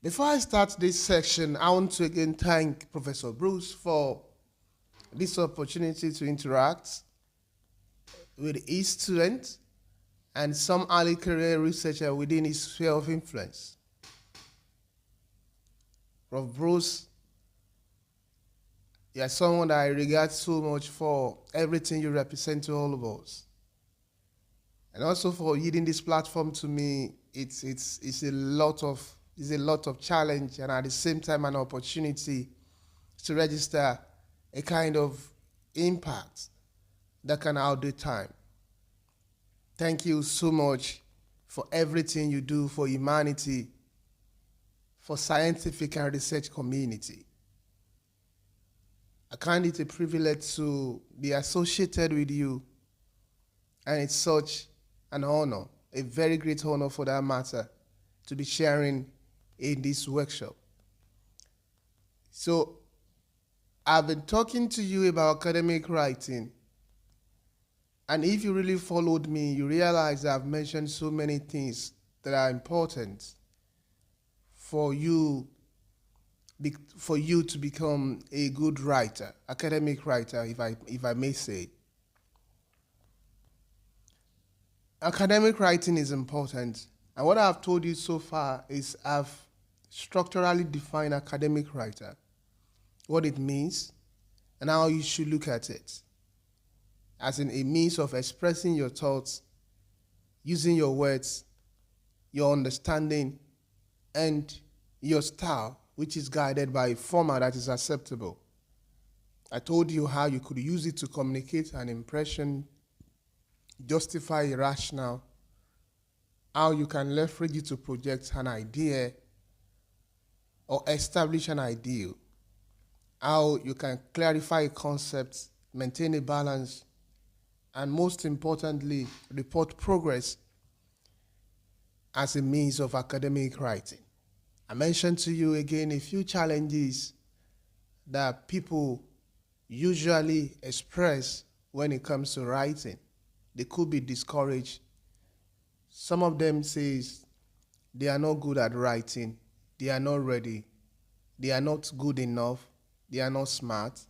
Before I start this section, I want to again thank Professor Bruce for this opportunity to interact with his students and some early career researcher within his sphere of influence. Prof. Bruce, you are someone that I regard so much for everything you represent to all of us. And also for yielding this platform to me, it's a lot of challenge and at the same time an opportunity to register a kind of impact that can outdo time. Thank you so much for everything you do for humanity, for scientific and research community. I find it a privilege to be associated with you, and it's such an honor, a very great honor for that matter, to be sharing in this workshop. So I've been talking to you about academic writing, and if you really followed me, you realize I've mentioned so many things that are important for you to become a good writer, academic writer, if I may say. Academic writing is important, and what I've told you so far is I've structurally defined academic writer, what it means, and how you should look at it, as in a means of expressing your thoughts, using your words, your understanding, and your style, which is guided by a format that is acceptable. I told you how you could use it to communicate an impression, justify a rationale, how you can leverage it to project an idea or establish an ideal, how you can clarify a concept, maintain a balance, and most importantly, report progress as a means of academic writing. I mentioned to you again a few challenges that people usually express when it comes to writing. They could be discouraged. Some of them says they are not good at writing, they are not ready, they are not good enough, they are not smart.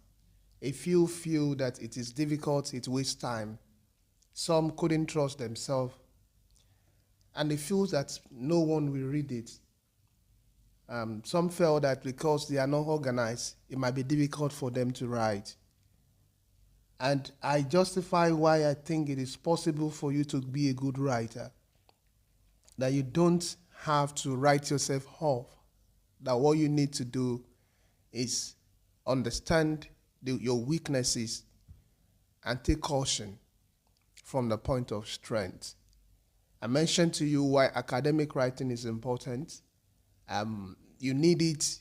A few feel that it is difficult, it wastes time. Some couldn't trust themselves, and they feel that no one will read it. Some felt that because they are not organized, it might be difficult for them to write. And I justify why I think it is possible for you to be a good writer. That you don't have to write yourself off. That what you need to do is understand your weaknesses and take caution from the point of strength. I mentioned to you why academic writing is important. You need it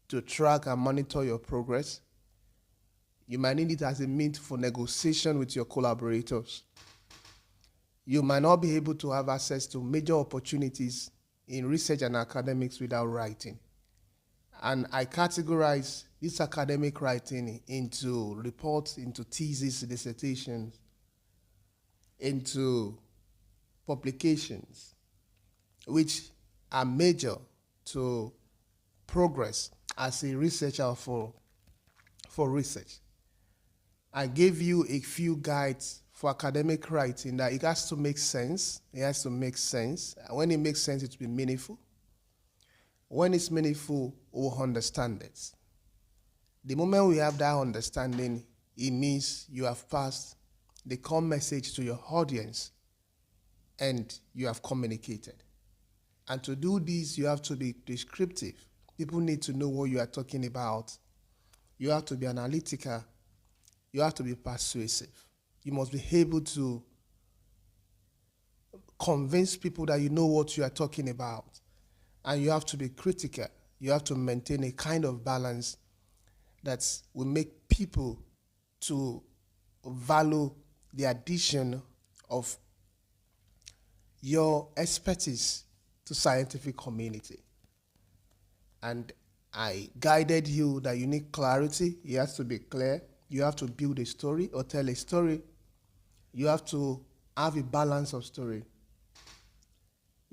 to track and monitor your progress. You might need it as a means for negotiation with your collaborators. You might not be able to have access to major opportunities in research and academics without writing. And I categorize this academic writing into reports, into theses, dissertations, into publications, which are major to progress as a researcher for research. I gave you a few guides for academic writing that it has to make sense. It has to make sense. And when it makes sense, it will be meaningful. When it's meaningful, we'll understand it. The moment we have that understanding, it means you have passed the core message to your audience and you have communicated. And to do this, you have to be descriptive. People need to know what you are talking about. You have to be analytical. You have to be persuasive. You must be able to convince people that you know what you are talking about. And you have to be critical. You have to maintain a kind of balance that will make people to value the addition of your expertise to scientific community. And I guided you that you need clarity. It has to be clear. You have to build a story or tell a story. You have to have a balance of story.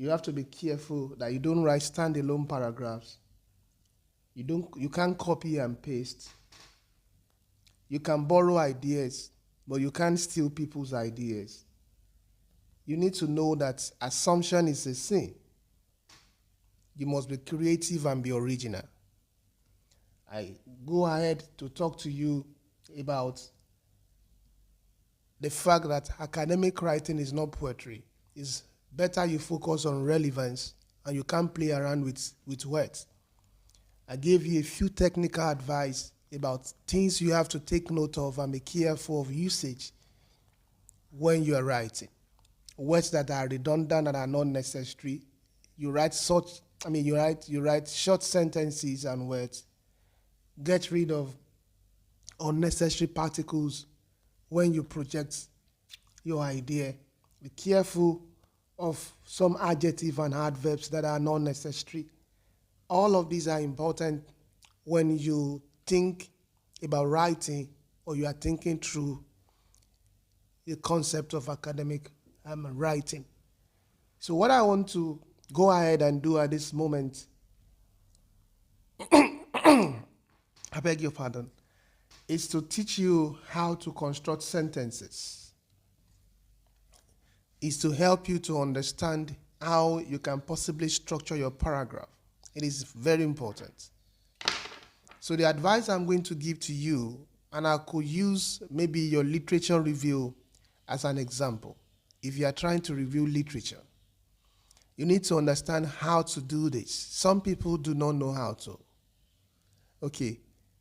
you have to be careful that you don't write standalone paragraphs. You can't copy and paste. You can borrow ideas, but you can't steal people's ideas. You need to know that assumption is a sin. You must be creative and be original. I go ahead to talk to you about the fact that academic writing is not poetry. It's better you focus on relevance and you can't play around with words. I gave you a few technical advice about things you have to take note of and be careful of usage when you are writing. Words that are redundant and are not necessary. You write short sentences and words. Get rid of unnecessary particles when you project your idea. Be careful of some adjectives and adverbs that are not necessary. All of these are important when you think about writing or you are thinking through the concept of academic writing. So what I want to go ahead and do at this moment, I beg your pardon, is to teach you how to construct sentences. Is to help you to understand how you can possibly structure your paragraph. It is very important. So the advice I'm going to give to you, and I could use maybe your literature review as an example. If you are trying to review literature, you need to understand how to do this. Some people do not know how to. Okay,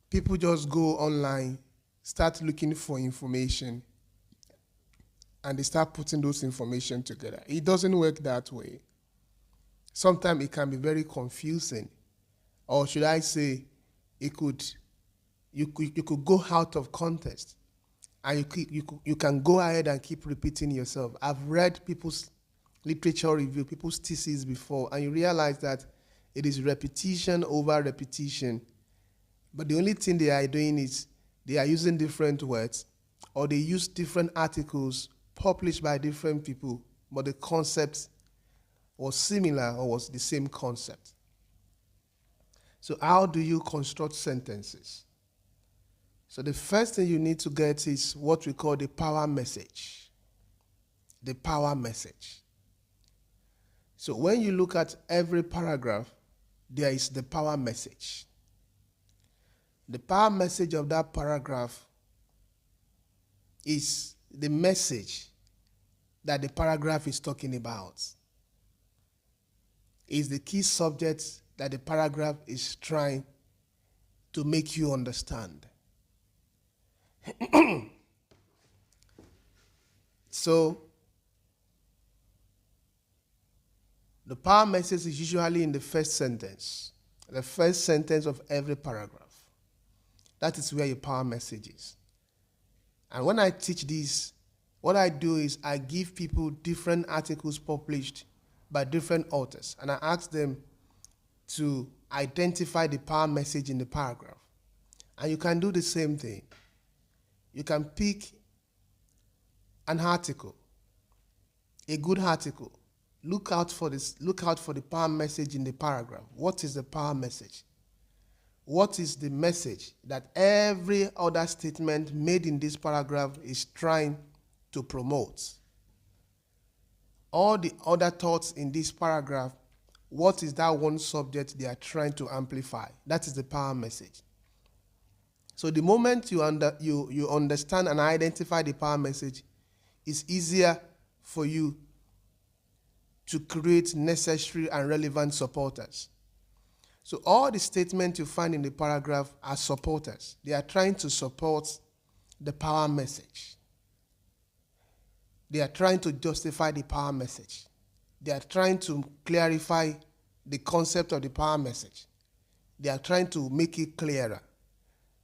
people just go online, start looking for information, and they start putting those information together. It doesn't work that way. Sometimes it can be very confusing. Or should I say, you could go out of context, and you can go ahead and keep repeating yourself. I've read people's literature review, people's theses before, and you realize that it is repetition over repetition. But the only thing they are doing is they are using different words, or they use different articles published by different people, but the concept was similar or was the same concept. So how do you construct sentences? So the first thing you need to get is what we call the power message. The power message. So when you look at every paragraph, there is the power message. The power message of that paragraph is the message that the paragraph is talking about. Is the key subject that the paragraph is trying to make you understand. So, the power message is usually in the first sentence of every paragraph. That is where your power message is. And when I teach this, what I do is I give people different articles published by different authors, and I ask them to identify the power message in the paragraph. And you can do the same thing. You can pick an article, a good article. Look out for the power message in the paragraph. What is the power message? What is the message that every other statement made in this paragraph is trying to promote? All the other thoughts in this paragraph, what is that one subject they are trying to amplify? That is the power message. So the moment you understand and identify the power message, it's easier for you to create necessary and relevant supporters. So all the statements you find in the paragraph are supporters. They are trying to support the power message. They are trying to justify the power message. They are trying to clarify the concept of the power message. They are trying to make it clearer.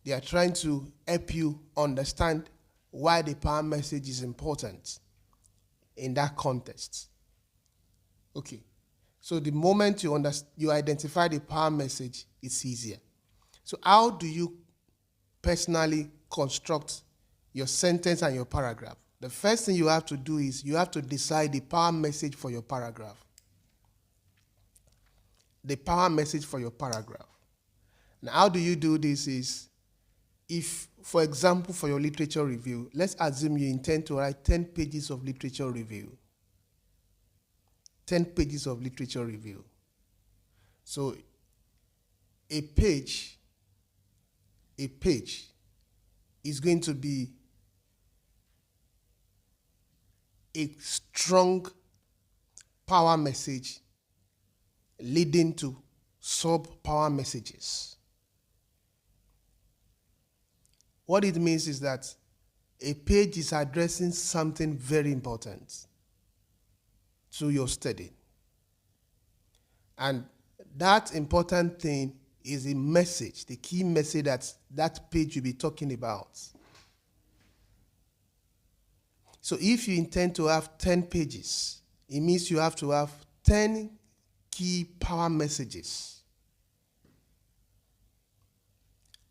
They are trying to help you understand why the power message is important in that context. Okay. So the moment you identify the power message, it's easier. So how do you personally construct your sentence and your paragraph? The first thing you have to do is you have to decide the power message for your paragraph. the power message for your paragraph. Now, how do you do this is, if, for example, for your literature review, let's assume you intend to write 10 pages of literature review. 10 pages of literature review. So a page is going to be a strong power message leading to sub-power messages. What it means is that a page is addressing something very important to your study. And that important thing is a message, the key message that page will be talking about. So if you intend to have 10 pages, it means you have to have 10 key power messages.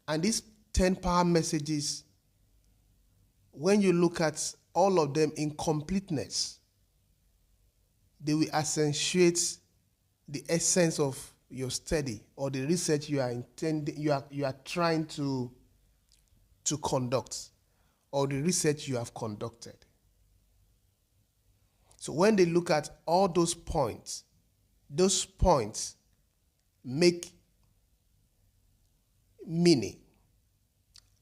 And these 10 power messages, when you look at all of them in completeness, they will accentuate the essence of your study or the research you are trying to conduct, or the research you have conducted. So when they look at all those points make meaning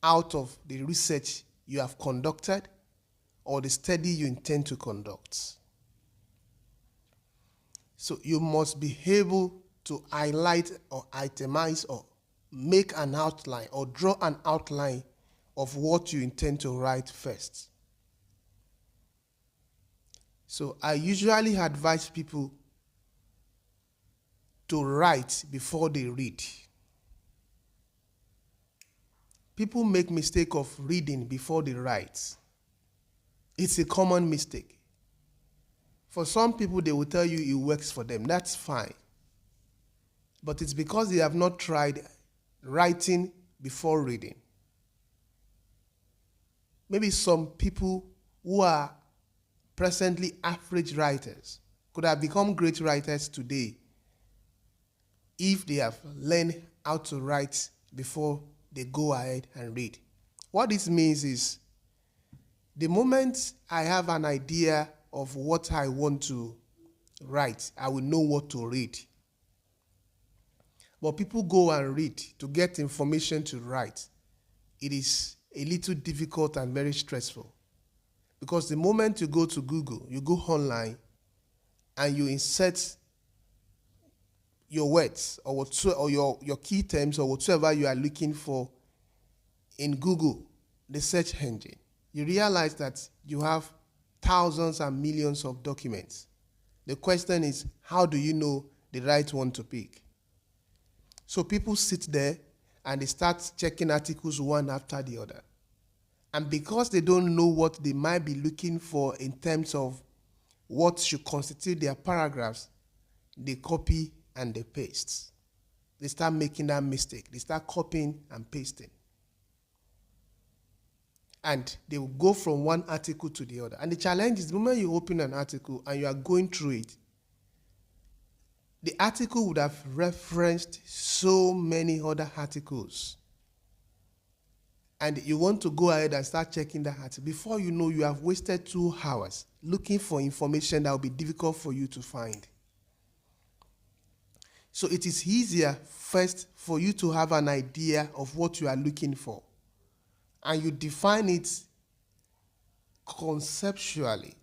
out of the research you have conducted or the study you intend to conduct. So you must be able to highlight or itemize or make an outline or draw an outline of what you intend to write first. So I usually advise people to write before they read. People make mistake of reading before they write. It's a common mistake. For some people, they will tell you it works for them. That's fine. But it's because they have not tried writing before reading. Maybe some people who are presently average writers could have become great writers today if they have learned how to write before they go ahead and read. What this means is, the moment I have an idea of what I want to write, I will know what to read. But people go and read to get information to write. It is a little difficult and very stressful. Because the moment you go to Google, you go online, and you insert your words or your key terms or whatever you are looking for in Google, the search engine, you realize that you have thousands and millions of documents. The question is, how do you know the right one to pick? So people sit there and they start checking articles one after the other. And because they don't know what they might be looking for in terms of what should constitute their paragraphs, they copy and they paste. They start making that mistake. They start copying and pasting. And they will go from one article to the other. And the challenge is, the moment you open an article and you are going through it, the article would have referenced so many other articles. And you want to go ahead and start checking that article. Before you know, you have wasted 2 hours looking for information that will be difficult for you to find. So it is easier first for you to have an idea of what you are looking for. And you define it conceptually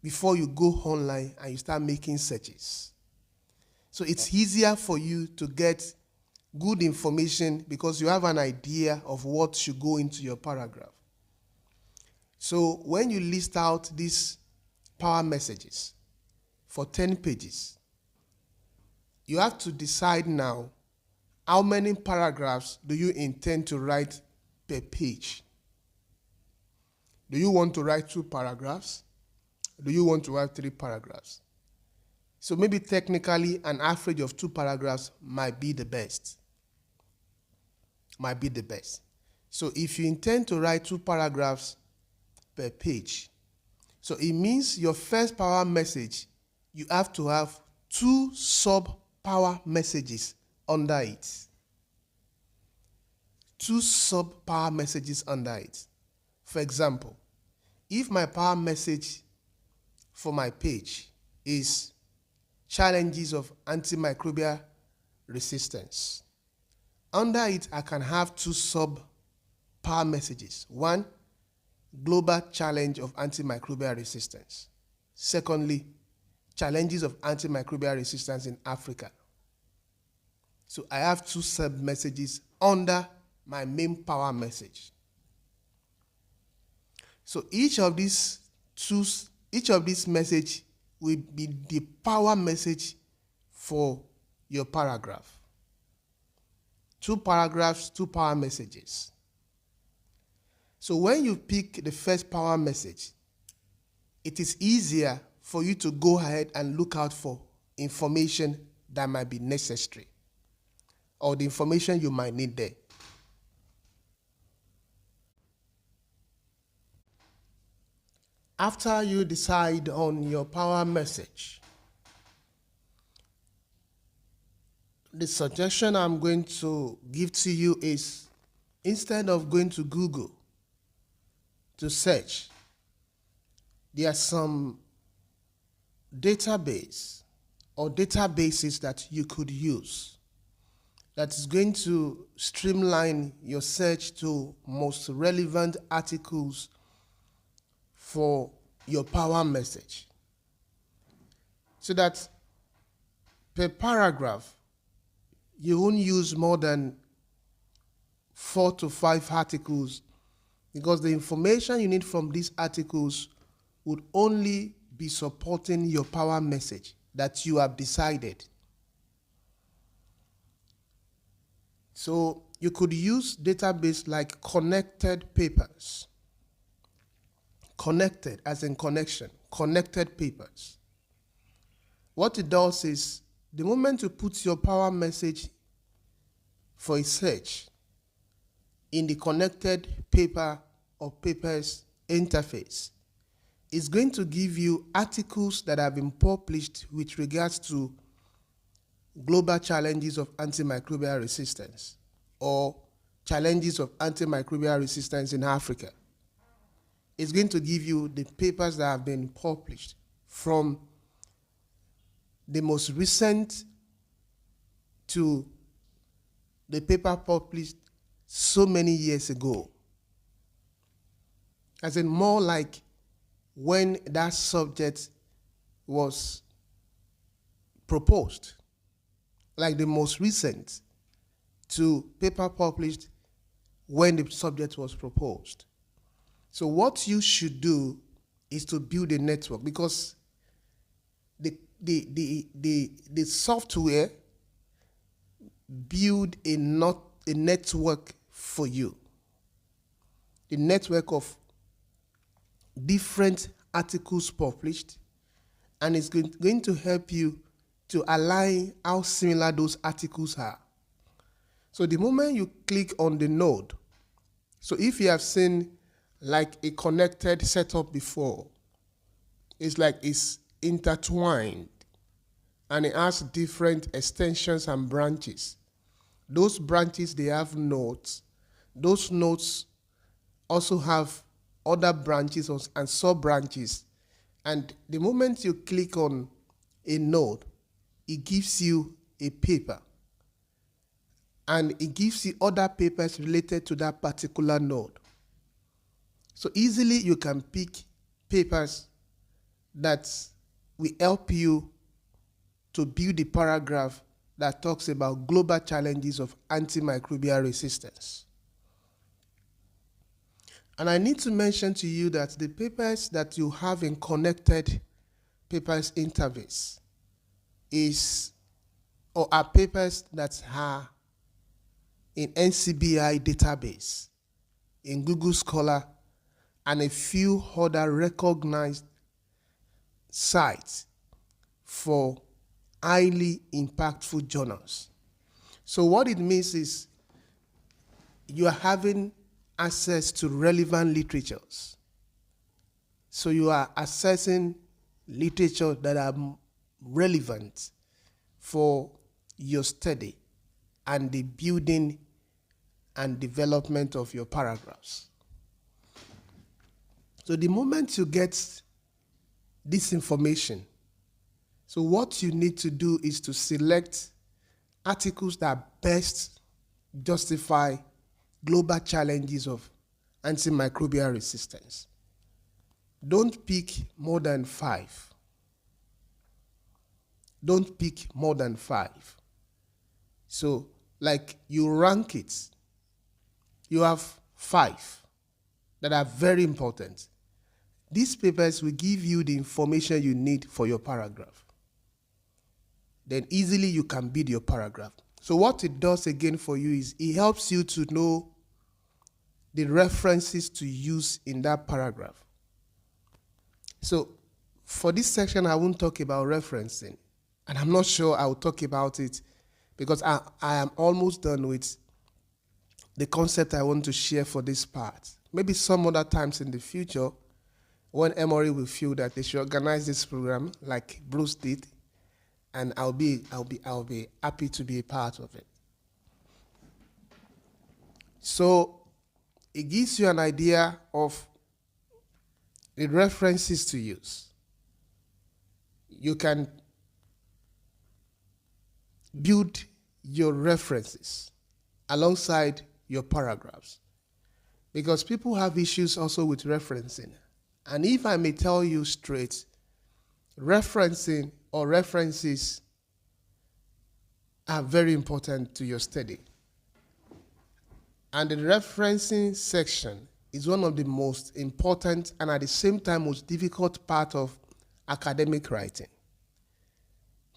before you go online and you start making searches. So it's easier for you to get good information because you have an idea of what should go into your paragraph. So when you list out these power messages for 10 pages, you have to decide now, how many paragraphs do you intend to write per page? Do you want to write 2 paragraphs? Do you want to write 3 paragraphs? So maybe technically an average of 2 paragraphs might be the best. Might be the best. So if you intend to write 2 paragraphs per page, so it means your first power message, you have to have 2 sub power messages under it. 2 sub-power messages under it. For example, if my power message for my page is challenges of antimicrobial resistance, under it I can have 2 sub-power messages. 1, global challenge of antimicrobial resistance. Secondly, challenges of antimicrobial resistance in Africa. So I have 2 sub-messages under my main power message. So each of these message will be the power message for your paragraph. 2 paragraphs, 2 power messages. So when you pick the first power message, it is easier for you to go ahead and look out for information that might be necessary or the information you might need there. After you decide on your power message, the suggestion I'm going to give to you is, instead of going to Google to search, there are some database or databases that you could use that is going to streamline your search to most relevant articles for your power message, so that per paragraph you won't use more than 4 to 5 articles, because the information you need from these articles would only be supporting your power message that you have decided. So you could use database like Connected Papers. Connected as in connection, Connected Papers. What it does is, the moment you put your power message for a search in the Connected Paper or Papers interface, it's going to give you articles that have been published with regards to global challenges of antimicrobial resistance or challenges of antimicrobial resistance in Africa. It's going to give you the papers that have been published from the most recent to the paper published so many years ago. As in, more like when that subject was proposed, like the most recent to paper published when the subject was proposed. So what you should do is to build a network, because the software build a network for you, a network of different articles published, and it's going to help you to align how similar those articles are. So the moment you click on the node, so if you have seen like a connected setup before, it's like it's intertwined and it has different extensions and branches. Those branches, they have nodes. Those nodes also have other branches and sub-branches. And the moment you click on a node, it gives you a paper. And it gives you other papers related to that particular node. So easily you can pick papers that will help you to build the paragraph that talks about global challenges of antimicrobial resistance. And I need to mention to you that the papers that you have in Connected Papers interface are papers that are in NCBI database, in Google Scholar, and a few other recognized sites for highly impactful journals. So what it means is you are having access to relevant literatures. So you are accessing literature that are relevant for your study and the building and development of your paragraphs. So the moment you get this information, so what you need to do is to select articles that best justify global challenges of antimicrobial resistance. Don't pick more than 5. Don't pick more than 5. So, like you rank it, you have 5 that are very important. These papers will give you the information you need for your paragraph. Then easily you can build your paragraph. So what it does again for you is it helps you to know the references to use in that paragraph. So for this section, I won't talk about referencing. And I'm not sure I'll talk about it because I am almost done with the concept I want to share for this part. Maybe some other times in the future, when Emory will feel that they should organize this program like Bruce did, and I'll be happy to be a part of it. So it gives you an idea of the references to use. You can build your references alongside your paragraphs because people have issues also with referencing. And if I may tell you straight, referencing or references are very important to your study. And the referencing section is one of the most important and at the same time most difficult part of academic writing.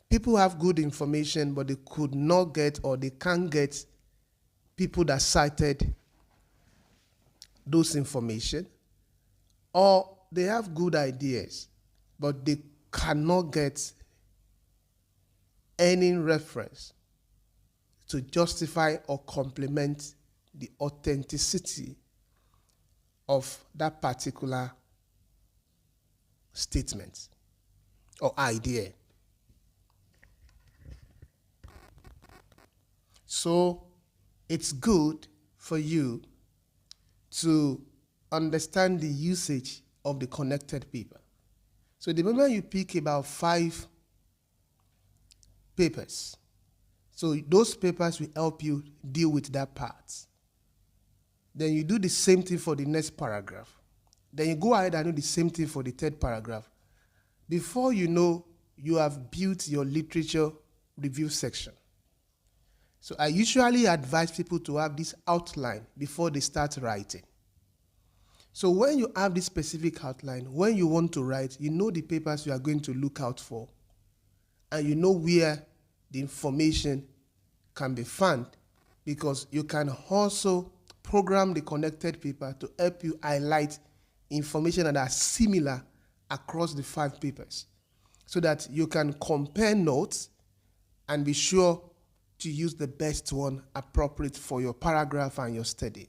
People have good information, but they could not get or they can't get people that cited those information, or they have good ideas, but they cannot get any reference to justify or complement the authenticity of that particular statement or idea. So it's good for you to understand the usage of the connected paper. So the moment you pick about 5 papers, so those papers will help you deal with that part. Then you do the same thing for the next paragraph. Then you go ahead and do the same thing for the third paragraph. Before you know, you have built your literature review section. So I usually advise people to have this outline before they start writing. So when you have this specific outline, when you want to write, you know the papers you are going to look out for, and you know where the information can be found, because you can also program the connected paper to help you highlight information that are similar across the 5 papers so that you can compare notes and be sure to use the best one appropriate for your paragraph and your study.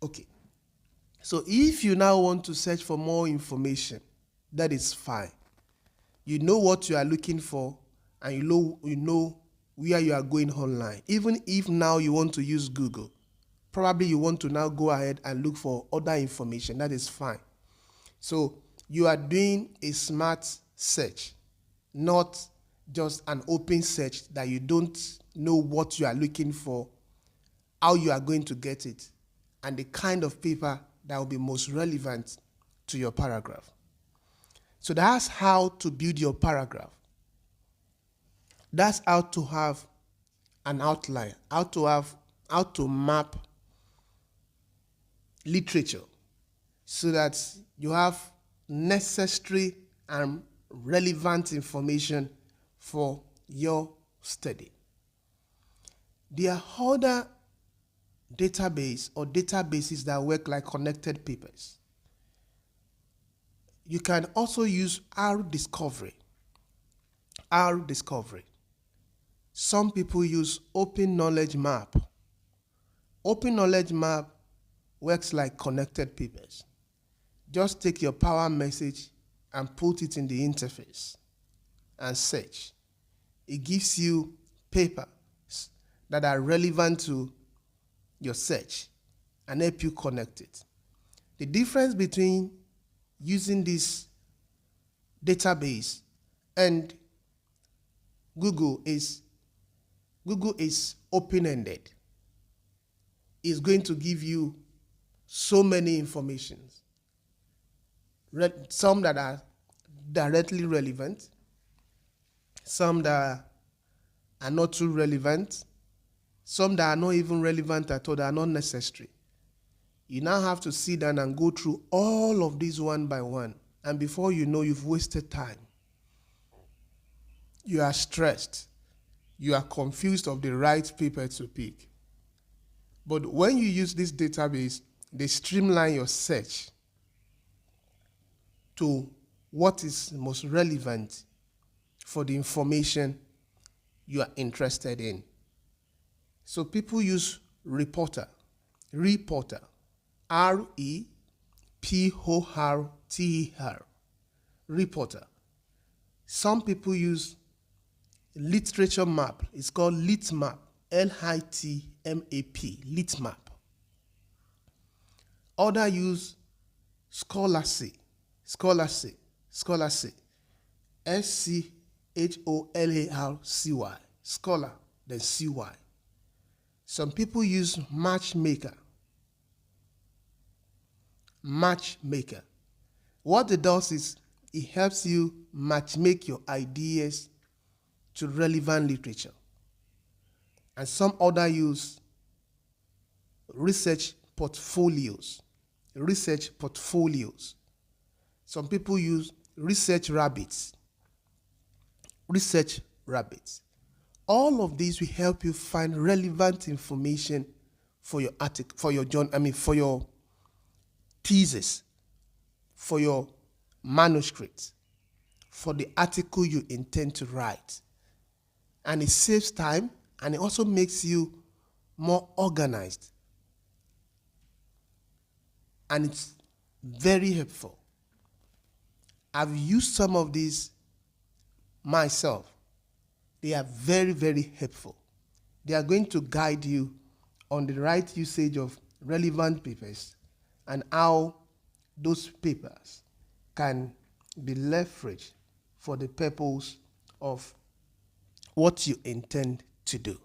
Okay. So if you now want to search for more information, that is fine. You know what you are looking for and you know where you are going online. Even if now you want to use Google, probably you want to now go ahead and look for other information. That is fine. So you are doing a smart search, not just an open search that you don't know what you are looking for, how you are going to get it, and the kind of paper that will be most relevant to your paragraph. So that's how to build your paragraph. That's how to have an outline, how to map literature so that you have necessary and relevant information for your study. There are other databases or databases that work like connected papers. You can also use RDiscovery. Some people use Open Knowledge Map. Open Knowledge Map works like connected papers. Just take your power message and put it in the interface and search. It gives you papers that are relevant to your search and help you connect it. The difference between using this database and Google is open-ended. It's going to give you so many informations. Some that are directly relevant, some that are not too relevant, some that are not even relevant at all, that are not necessary. You now have to sit down and go through all of these one by one. And before you know, you've wasted time. You are stressed. You are confused of the right paper to pick. But when you use this database, they streamline your search to what is most relevant for the information you are interested in. So people use reporter, R-E-P-O-R-T-E-R, reporter. Some people use literature map. It's called litmap, L-I-T-M-A-P, litmap. Others use scholarcy, S-C-H-O-L-A-R-C-Y, scholar, then C-Y. Some people use matchmaker. What it does is it helps you matchmake your ideas to relevant literature. And some other use research portfolios. Some people use research rabbits. All of these will help you find relevant information for your article, for your thesis, for your manuscript, for the article you intend to write. And it saves time, and it also makes you more organized. And it's very helpful. I've used some of these myself. They are very, very helpful. They are going to guide you on the right usage of relevant papers and how those papers can be leveraged for the purpose of what you intend to do.